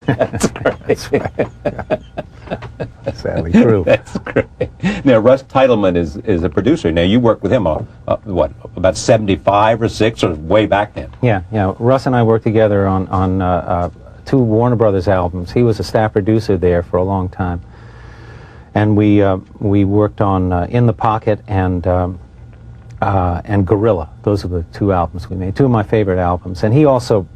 That's great. That's right. Yeah. Sadly true. That's great. Now, Russ Titelman is a producer. Now, you worked with him what, about 75 or 6, or way back then? Yeah, yeah. Russ and I worked together on 2 Warner Brothers albums. He was a staff producer there for a long time. And we worked on In the Pocket and Gorilla. Those are the 2 albums we made. 2 of my favorite albums. And he also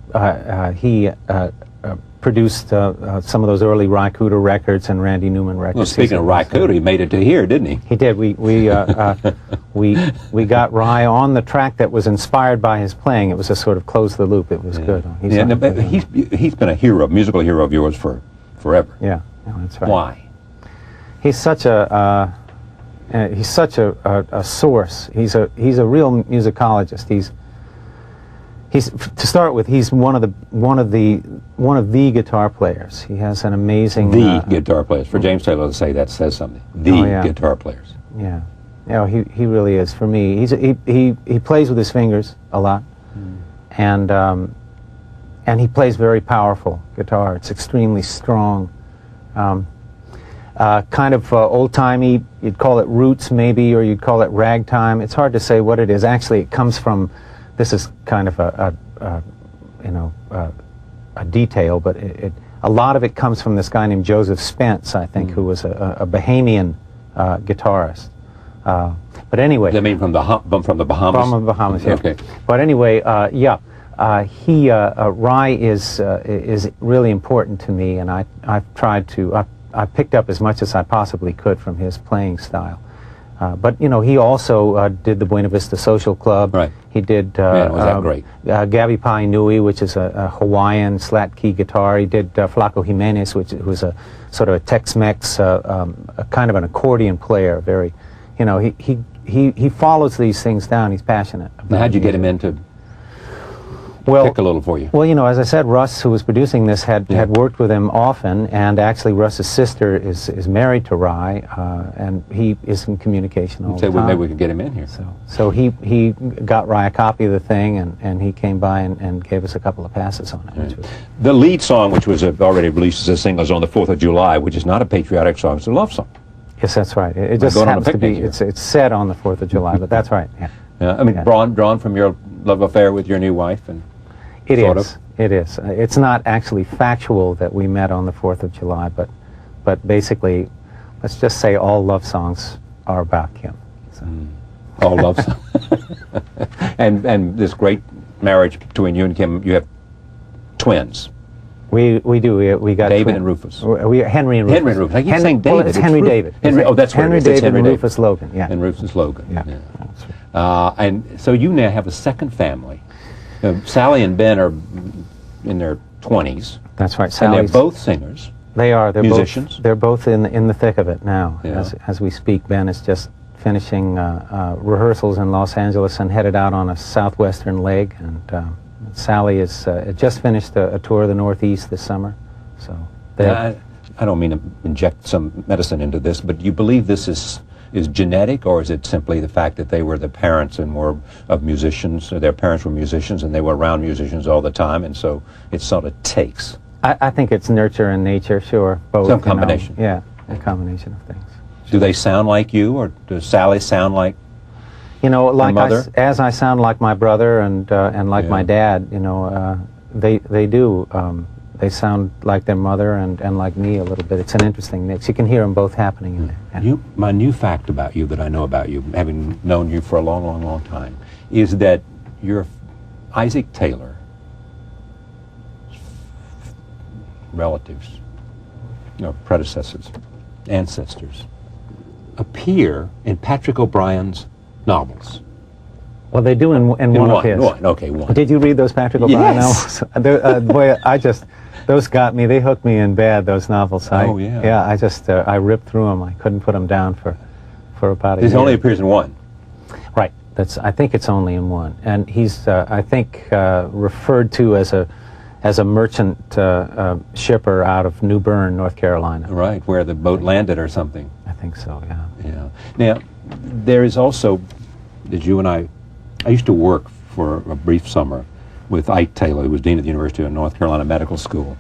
produced some of those early Ry Cooder records and Randy Newman records. Well, speaking of Ry Cooder, he made it to here, didn't he? He did. We got Ry on the track that was inspired by his playing. It was a sort of close the loop. It was good. He's been a hero, musical hero of yours for forever. Yeah, that's right. Why? He's such a source. He's a real musicologist. He's to start with, he's one of the guitar players. He has an amazing guitar players. For James Taylor to say that says something. Guitar players. Yeah, yeah. He really is. For me, he plays with his fingers a lot, and he plays very powerful guitar. It's extremely strong. Kind of old-timey, you'd call it roots maybe, or you'd call it ragtime. It's hard to say what it is. Actually, it comes from, this is kind of a detail, but a lot of it comes from this guy named Joseph Spence, I think, who was a Bahamian guitarist. But anyway. I mean from the Bahamas? From the Bahamas, yeah. Okay. But anyway, Ry is really important to me, and I've tried to, I picked up as much as I possibly could from his playing style. But, you know, he also did the Buena Vista Social Club. Right. He did Man, was that great. Gabi Pai Nui, which is a Hawaiian slat key guitar. He did Flaco Jimenez, which was a sort of a Tex-Mex, a kind of an accordion player. Very, you know, he follows these things down. He's passionate about Now, how'd you music. get him into Well, pick a little for you? Well, you know, as I said, Russ, who was producing this, had worked with him often, and actually Russ's sister is married to Ry, and he is in communication all the time. Well, maybe we could get him in here. So he got Ry a copy of the thing, and he came by and gave us a couple of passes on it. Right. The lead song, which was already released as a single, is on the 4th of July, which is not a patriotic song, it's a love song. Yes, that's right. It just happens to be, it's set on the 4th of July, but that's right, yeah. I mean, drawn from your love affair with your new wife, and It is. It's not actually factual that we met on the 4th of July, but basically, let's just say all love songs are about Kim. So. All love songs. and this great marriage between you and Kim, you have twins. We do. We got David and Rufus. Henry and Rufus. Henry and Rufus. I keep saying David. Well, it's Henry David. Oh, that's right. Henry David and Rufus Logan. Yeah. And Rufus Logan. Yeah. That's right. And so you now have a second family. Sally and Ben are in their 20s. That's right. And they're both singers. They are. They're musicians. They're both in the thick of it now. Yeah. As we speak, Ben is just finishing rehearsals in Los Angeles and headed out on a southwestern leg, and Sally is just finished a tour of the Northeast this summer. So I don't mean to inject some medicine into this, but do you believe this is genetic, or is it simply the fact that they were the parents and were of musicians, their parents were musicians and they were around musicians all the time, and so it sort of takes? I think it's nurture and nature, sure. Both. Some combination. Yeah, a combination of things. Do they sound like you, or does Sally sound like like mother? as I sound like my brother and like my dad, they do. They sound like their mother and like me a little bit. It's an interesting mix. You can hear them both happening in there. Yeah. My new fact about you that I know about you, having known you for a long, long, long time, is that your Isaac Taylor relatives, predecessors, ancestors, appear in Patrick O'Brien's novels. Well, they do in one of his. One. Did you read those Patrick O'Brien Yes. novels? Boy, those got me. They hooked me in bad, those novels. Yeah, I ripped through them. I couldn't put them down for about a year. This only appears in one. Right. I think it's only in one. And he's, I think, referred to as a merchant shipper out of New Bern, North Carolina. Right, where the boat landed or something. I think so, yeah. Yeah. Now, there is also, that you and I used to work for a brief summer with Ike Taylor, who was dean of the University of North Carolina Medical School.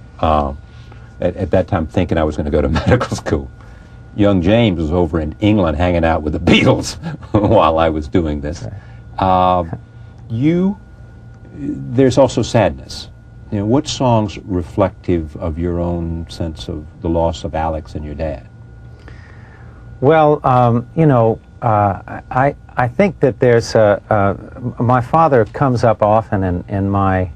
at that time thinking I was going to go to medical school. Young James was over in England hanging out with the Beatles while I was doing this. There's also sadness. You know, what songs reflective of your own sense of the loss of Alex and your dad? Well, you know, I think that there's my father comes up often in my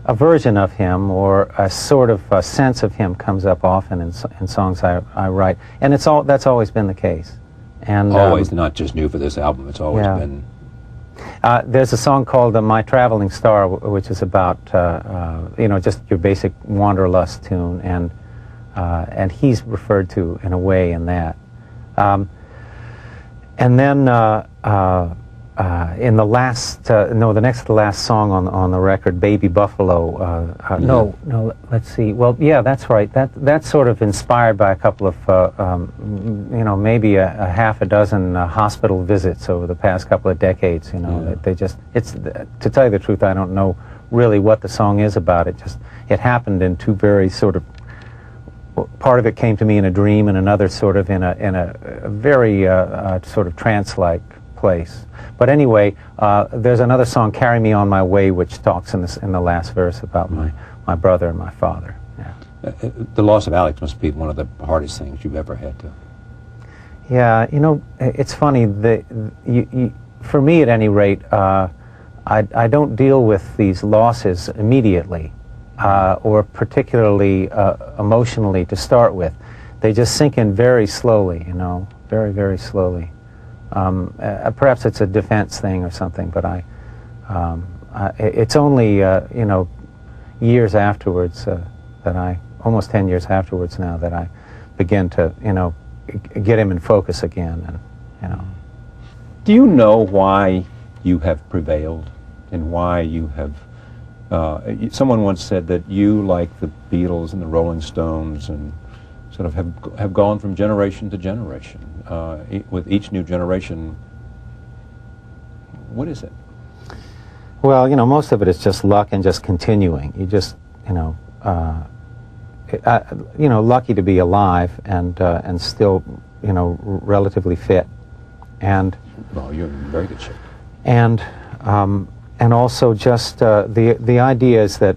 a version of him, or a sort of a sense of him comes up often in songs I write, and that's always been the case. And always, not just new for this album. It's always been. There's a song called "My Traveling Star," which is about you know, just your basic wanderlust tune, and he's referred to in a way in that. And then in the last, no, the next to the last song on the record, "Baby Buffalo." No, let's see. Well, yeah, that's right. That's sort of inspired by a couple of, you know, maybe a half a dozen hospital visits over the past couple of decades. You know, they just, it's, to tell you the truth, I don't know really what the song is about. It happened in two very sort of. Part of it came to me in a dream, and another sort of in a very sort of trance-like place. But anyway, there's another song, "Carry Me on My Way," which talks in the last verse about my brother and my father. Yeah. The loss of Alex must be one of the hardest things you've ever had to. Yeah, you know, it's funny. For me, at any rate, I don't deal with these losses immediately. Or particularly emotionally to start with. They just sink in very slowly, you know, very, very slowly. Perhaps it's a defense thing or something, but it's only, you know, years afterwards almost 10 years afterwards now, that I begin to, you know, get him in focus again, and, you know. Do you know why you have prevailed, and why you have someone once said that you, like the Beatles and the Rolling Stones, and sort of have gone from generation to generation. With each new generation, what is it? Well, you know, most of it is just luck and just continuing. You just, you know, lucky to be alive and still, you know, relatively fit, and. Well, you're in very good shape. And also just the idea is that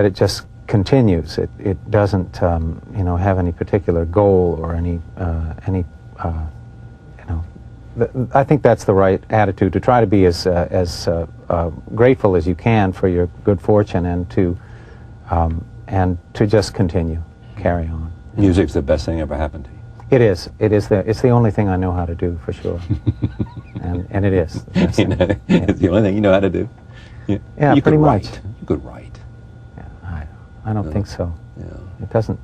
it just continues. It doesn't you know, have any particular goal or any you know. I think that's the right attitude, to try to be as grateful as you can for your good fortune, and to just continue, carry on. Music's the best thing ever happened to you. It is. It's the only thing I know how to do, for sure. And it is. It's the only thing you know how to do. Yeah, you pretty much. You could write. Yeah, I don't think so. Yeah. It doesn't.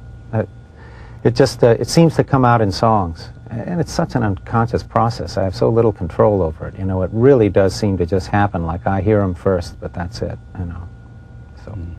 It just it seems to come out in songs, and it's such an unconscious process. I have so little control over it. You know, it really does seem to just happen. Like I hear them first, but that's it. You know. So.